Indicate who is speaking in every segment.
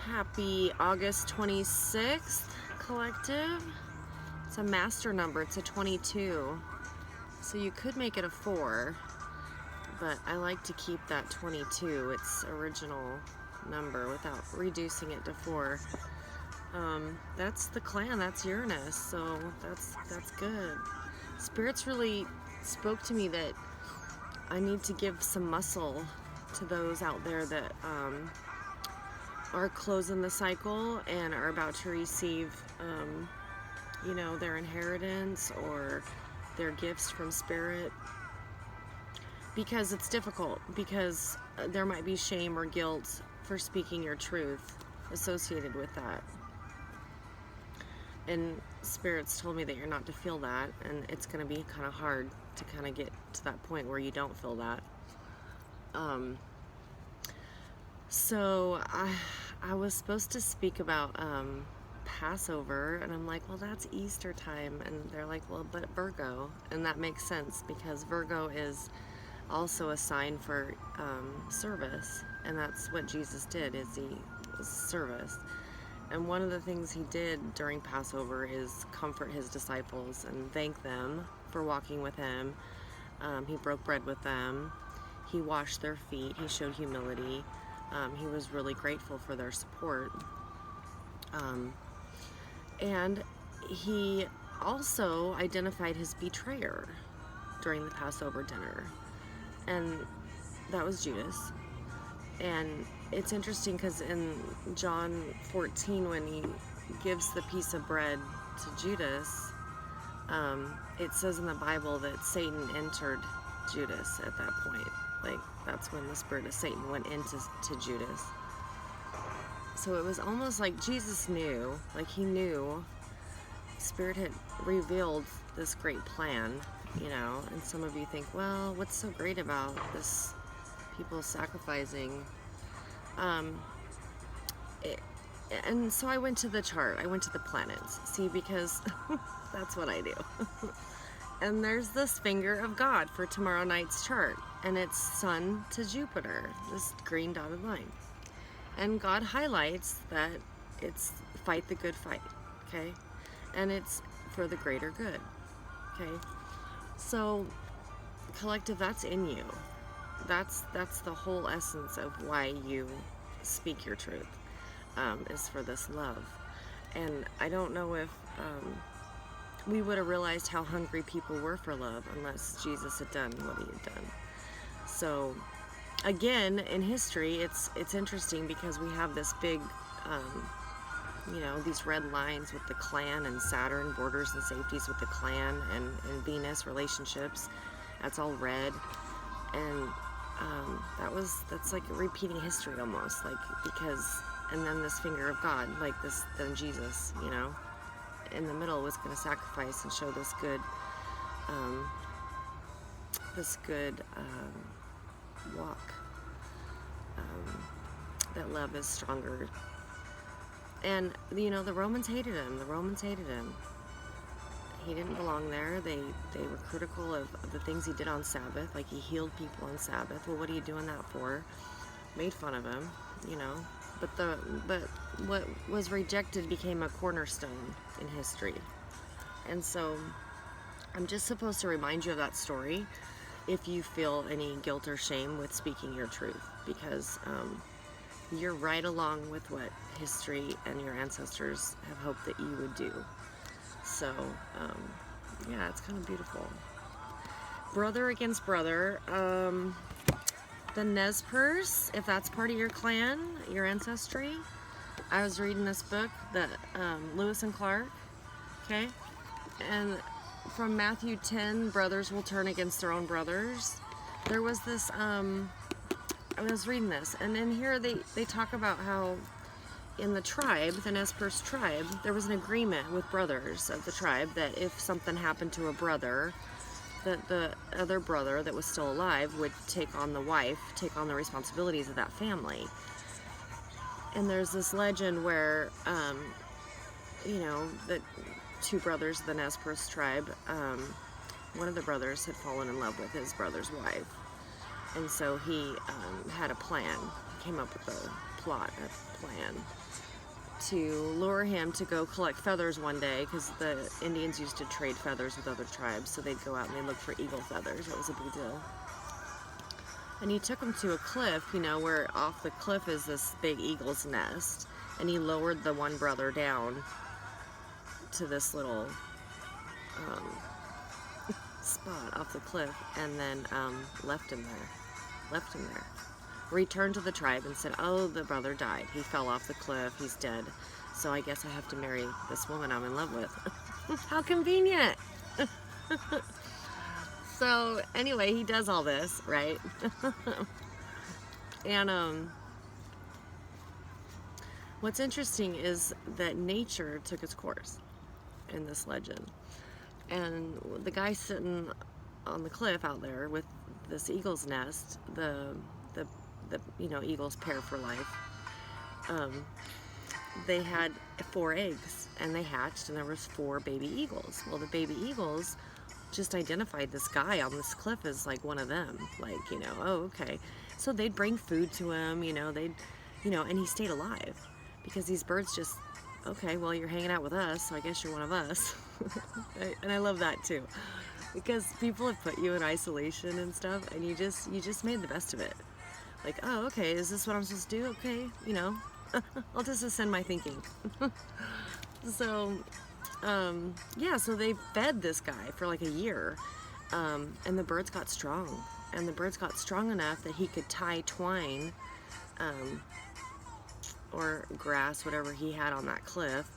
Speaker 1: Happy August 26th, Collective. It's a master number, it's a 22. So you could make it a 4, but I like to keep that 22, its original number, without reducing it to 4. That's the clan, that's Uranus, so that's good. Spirits really spoke to me that I need to give some muscle to those out there that are closing the cycle and are about to receive their inheritance or their gifts from Spirit, because it's difficult, because there might be shame or guilt for speaking your truth associated with that. And Spirit's told me that you're not to feel that, and it's going to be kind of hard to kind of get to that point where you don't feel that. So I was supposed to speak about Passover, and I'm like, well, that's Easter time, and they're like, well, but Virgo, and that makes sense because Virgo is also a sign for service, and that's what Jesus did, is he was service. And one of the things he did during Passover is comfort his disciples and thank them for walking with him. He broke bread with them. He washed their feet. He showed humility. He was really grateful for their support. And he also identified his betrayer during the Passover dinner. And that was Judas. And it's interesting because in John 14, when he gives the piece of bread to Judas, it says in the Bible that Satan entered Judas at that point. Like, that's when the spirit of Satan went into Judas. So it was almost like Jesus knew, like he knew Spirit had revealed this great plan, and some of you think, well, what's so great about this people sacrificing? And so I went to the chart, I went to the planets, see, because that's what I do. And there's this finger of God for tomorrow night's chart, and it's Sun to Jupiter, this green dotted line. And God highlights that it's fight the good fight, okay? And it's for the greater good, okay? So, Collective, that's in you. That's the whole essence of why you speak your truth, is for this love. And I don't know if we would have realized how hungry people were for love unless Jesus had done what he had done. So again, in history, it's interesting because we have this big these red lines with the clan and Saturn, borders and safeties with the clan, and Venus relationships. That's all red. And that's like repeating history almost, like, because, and then this finger of God, like this, then Jesus, in the middle was going to sacrifice and show this good walk, that love is stronger. And the Romans hated him. He didn't belong there. They were critical of the things he did on Sabbath, like he healed people on Sabbath. Well, what are you doing that for? Made fun of him, but what was rejected became a cornerstone in history. And so I'm just supposed to remind you of that story if you feel any guilt or shame with speaking your truth, because you're right along with what history and your ancestors have hoped that you would do. So, it's kind of beautiful. Brother against brother. The Nez Perce, if that's part of your clan, your ancestry. I was reading this book, Lewis and Clark, okay? And from Matthew 10, brothers will turn against their own brothers. There was this, I was reading this, and in here they talk about how in the tribe, the Nez Perce tribe, there was an agreement with brothers of the tribe that if something happened to a brother, that the other brother that was still alive would take on the responsibilities of that family. And there's this legend where, the two brothers of the Nez Perce tribe, one of the brothers had fallen in love with his brother's wife. And so he had a plan, came up with plot, a plan to lure him to go collect feathers one day, because the Indians used to trade feathers with other tribes, so they'd go out and they'd look for eagle feathers. That was a big deal. And he took him to a cliff, you know, where off the cliff is this big eagle's nest, and he lowered the one brother down to this little spot off the cliff, and then left him there. Returned to the tribe and said, oh, the brother died. He fell off the cliff. He's dead. So I guess I have to marry this woman I'm in love with. How convenient. So anyway, he does all this, right? And what's interesting is that nature took its course in this legend. And the guy sitting on the cliff out there with this eagle's nest, the you know, eagles pair for life, they had 4 eggs, and they hatched, and there was 4 baby eagles. Well, the baby eagles just identified this guy on this cliff as like one of them, like, you know, oh, okay. So they'd bring food to him, you know, and he stayed alive, because these birds just, okay, well, you're hanging out with us, so I guess you're one of us. And I love that too, because people have put you in isolation and stuff, and you just made the best of it. Like, oh, okay, is this what I'm supposed to do? Okay, you know, I'll just ascend my thinking. So, yeah, so they fed this guy for like a year, and the birds got strong. And the birds got strong enough that he could tie twine, or grass, whatever he had on that cliff,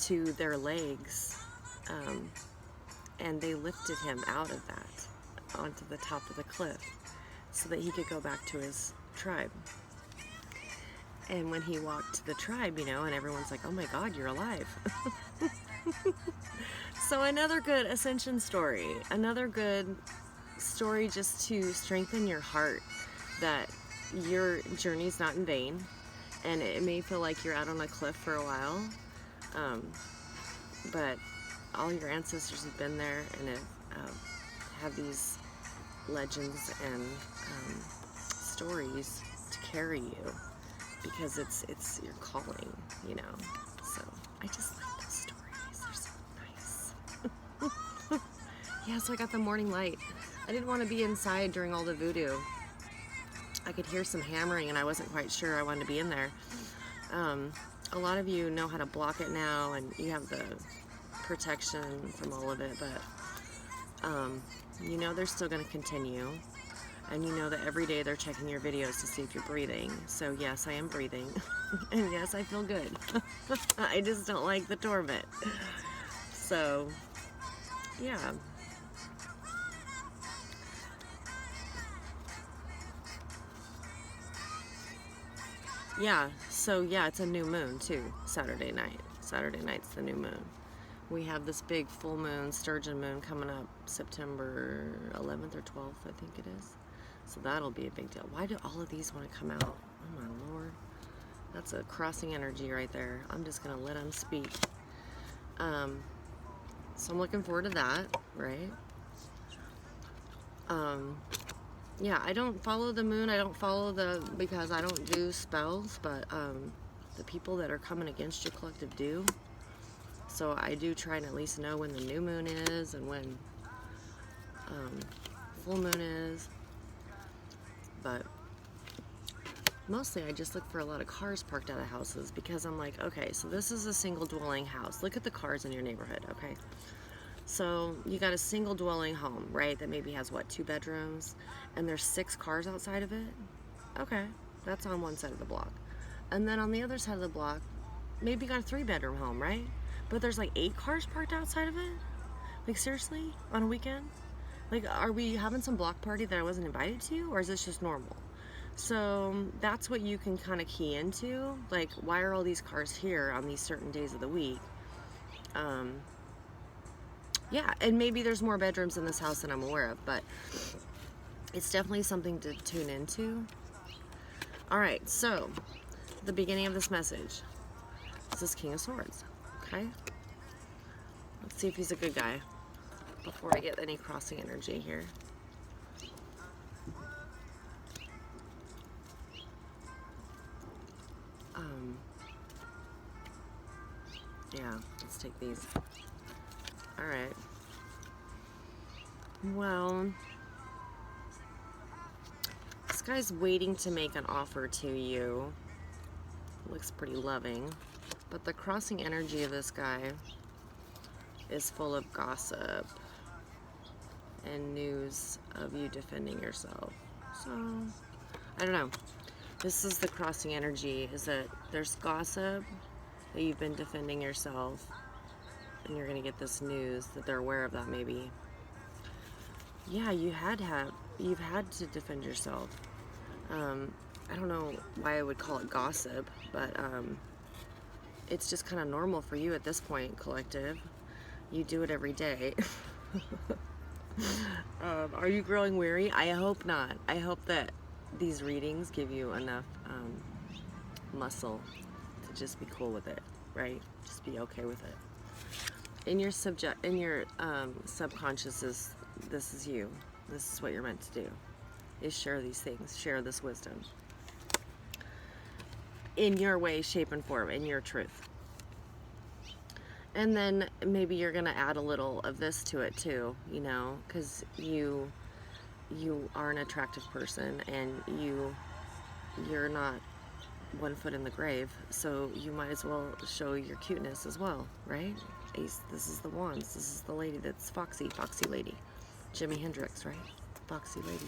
Speaker 1: to their legs, and they lifted him out of that onto the top of the cliff so that he could go back to his tribe. And when he walked to the tribe, you know, and everyone's like, oh my God, you're alive. So another good ascension story, another good story just to strengthen your heart that your journey's not in vain, and it may feel like you're out on a cliff for a while, but all your ancestors have been there and have these legends and stories to carry you, because it's your calling, you know. So I just like those stories. They're so nice. Yeah, so I got the morning light. I didn't want to be inside during all the voodoo. I could hear some hammering and I wasn't quite sure I wanted to be in there. A lot of you know how to block it now, and you have the protection from all of it, but you know they're still going to continue, and you know that every day they're checking your videos to see if you're breathing. So yes, I am breathing, and yes, I feel good. I just don't like the torment. So yeah. Yeah, so yeah, it's a new moon too, Saturday night. Saturday night's the new moon. We have this big full moon, sturgeon moon, coming up September 11th or 12th, I think it is. So that'll be a big deal. Why do all of these want to come out? Oh my Lord. That's a crossing energy right there. I'm just going to let them speak. So I'm looking forward to that, right? Yeah, I don't follow the moon. I don't follow because I don't do spells, but the people that are coming against your collective do. So I do try and at least know when the new moon is and when full moon is. But mostly I just look for a lot of cars parked out of houses, because I'm like, okay, so this is a single dwelling house. Look at the cars in your neighborhood, okay? So you got a single dwelling home, right, that maybe has, what, 2 bedrooms, and there's 6 cars outside of it? Okay, that's on one side of the block. And then on the other side of the block, maybe you got a 3-bedroom home, right? But there's like 8 cars parked outside of it? Like, seriously? On a weekend? Like, are we having some block party that I wasn't invited to, or is this just normal? So that's what you can kind of key into. Like, why are all these cars here on these certain days of the week? Yeah, and maybe there's more bedrooms in this house than I'm aware of, but it's definitely something to tune into. All right, so the beginning of this message. This is King of Swords, okay? Let's see if he's a good guy before I get any crossing energy here. Yeah, let's take these. All right. Well, this guy's waiting to make an offer to you. Looks pretty loving. But the crossing energy of this guy is full of gossip and news of you defending yourself. So, I don't know. This is the crossing energy, is that there's gossip that you've been defending yourself, and you're going to get this news that they're aware of that maybe. Yeah, you've had to defend yourself. I don't know why I would call it gossip, but it's just kind of normal for you at this point, collective. You do it every day. Are you growing weary? I hope not. I hope that these readings give you enough muscle to just be cool with it, right? Just be okay with it. In your subconscious this is you. This is what you're meant to do. Is share these things, share this wisdom. In your way, shape, and form, in your truth. And then maybe you're gonna add a little of this to it too, you know, because you are an attractive person, and you're not 1 foot in the grave, so you might as well show your cuteness as well, right? Ace, this is the wands. This is the lady that's foxy lady. Jimi Hendrix, right? Foxy lady.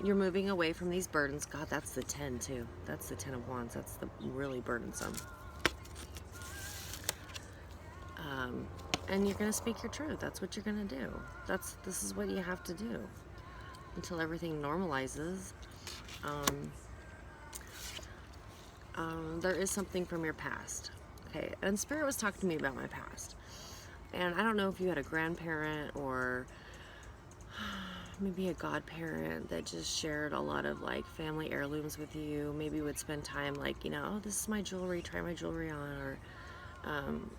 Speaker 1: You're moving away from these burdens. God, that's the 10 too. That's the 10 of wands. That's the really burdensome. And you're going to speak your truth. That's what you're going to do. This is what you have to do until everything normalizes. There is something from your past. Okay, and Spirit was talking to me about my past. And I don't know if you had a grandparent or maybe a godparent that just shared a lot of like family heirlooms with you. Maybe would spend time like, you know, oh, this is my jewelry, try my jewelry on, or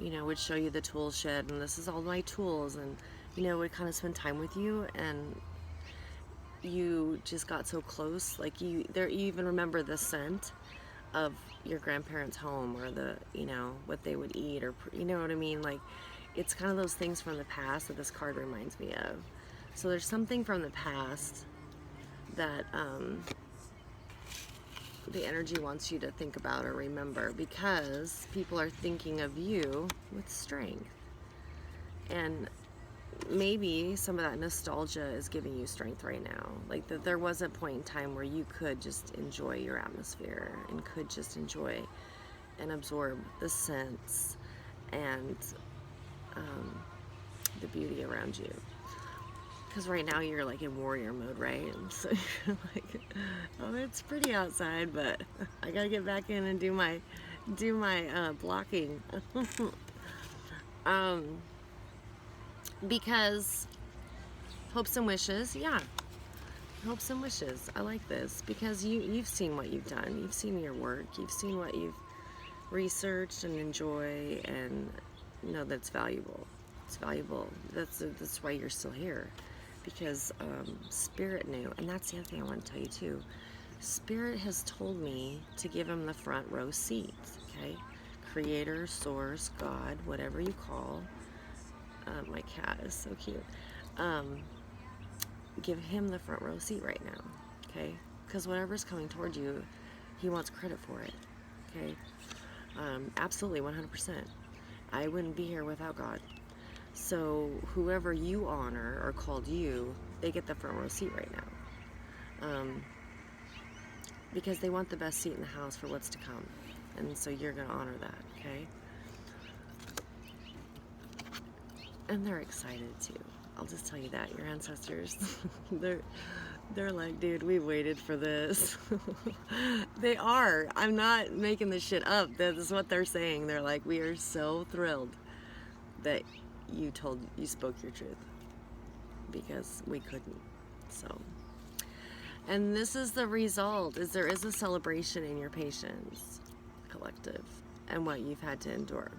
Speaker 1: you know, would show you the tool shed and this is all my tools, and you know, would kind of spend time with you, and you just got so close, like you even remember the scent of your grandparents' home, or the, you know, what they would eat, or you know what I mean, like it's kind of those things from the past that this card reminds me of. So there's something from the past that the energy wants you to think about or remember, because people are thinking of you with strength. And maybe some of that nostalgia is giving you strength right now. Like that there was a point in time where you could just enjoy your atmosphere and could just enjoy and absorb the scents and the beauty around you. Because right now you're like in warrior mode, right? And so you're like, oh, it's pretty outside, but I gotta get back in and do my blocking. Because hopes and wishes, yeah, hopes and wishes. I like this because you've seen what you've done. You've seen your work. You've seen what you've researched and enjoy, and know that it's valuable. It's valuable. That's why you're still here. Because Spirit knew, and that's the other thing I want to tell you too. Spirit has told me to give him the front row seats, okay? Creator, source, God, whatever you call. My cat is so cute. Give him the front row seat right now, okay? Because whatever's coming toward you, he wants credit for it, okay? Absolutely, 100%. I wouldn't be here without God. So whoever you honor or called you, they get the front row seat right now. Because they want the best seat in the house for what's to come. And so you're going to honor that, okay? And they're excited too. I'll just tell you that. Your ancestors, they're like, dude, we waited for this. They are. I'm not making this shit up. That is what they're saying. They're like, we are so thrilled that you spoke your truth, because we couldn't. So, and this is the result, is there is a celebration in your patience, collective, and what you've had to endure.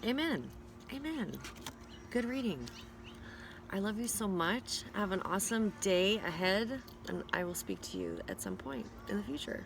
Speaker 1: Amen. Amen. Good reading. I love you so much. Have an awesome day ahead, and I will speak to you at some point in the future.